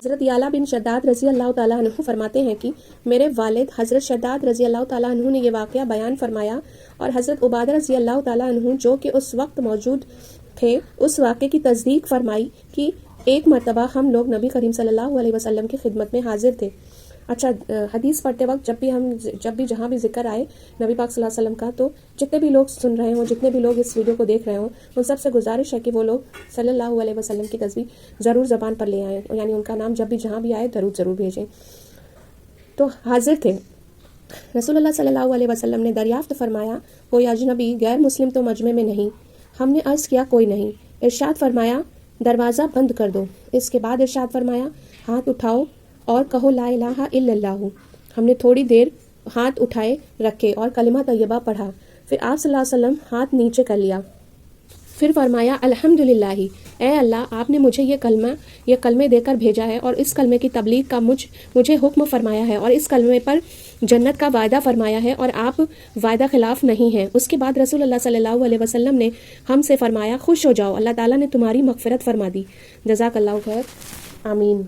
حضرت یعلا بن شداد رضی اللہ تعالیٰ عنہ فرماتے ہیں کہ میرے والد حضرت شداد رضی اللہ تعالیٰ عنہ نے یہ واقعہ بیان فرمایا اور حضرت عبادہ رضی اللہ تعالیٰ عنہ جو کہ اس وقت موجود تھے اس واقعے کی تصدیق فرمائی کہ ایک مرتبہ ہم لوگ نبی کریم صلی اللہ علیہ وسلم کی خدمت میں حاضر تھے۔ اچھا، حدیث پڑھتے وقت جب بھی جہاں بھی ذکر آئے نبی پاک صلی اللہ علیہ وسلم کا، تو جتنے بھی لوگ سن رہے ہوں، جتنے بھی لوگ اس ویڈیو کو دیکھ رہے ہوں، ان سب سے گزارش ہے کہ وہ لوگ صلی اللہ علیہ وسلم کی تصویر ضرور زبان پر لے آئیں، یعنی ان کا نام جب بھی جہاں بھی آئے ضرور بھیجیں۔ تو حاضر تھے رسول اللہ صلی اللہ علیہ وسلم نے دریافت فرمایا، کوئی اجنبی غیر مسلم تو مجمع میں نہیں؟ ہم نے عرض کیا کوئی نہیں۔ ارشاد فرمایا دروازہ بند کر دو۔ اس کے بعد ارشاد فرمایا ہاتھ اٹھاؤ اور کہو لا الہ الا اللہ۔ ہم نے تھوڑی دیر ہاتھ اٹھائے رکھے اور کلمہ طیبہ پڑھا، پھر آپ صلی اللہ علیہ وسلم ہاتھ نیچے کر لیا، پھر فرمایا الحمدللہ، اے اللہ آپ نے مجھے یہ کلمے دے کر بھیجا ہے اور اس کلمے کی تبلیغ کا مجھے حکم فرمایا ہے اور اس کلمے پر جنت کا وعدہ فرمایا ہے اور آپ وعدہ خلاف نہیں ہیں۔ اس کے بعد رسول اللہ صلی اللہ علیہ وسلم نے ہم سے فرمایا خوش ہو جاؤ، اللہ تعالیٰ نے تمہاری مغفرت فرما دی۔ جزاک اللہ خیر، آمین۔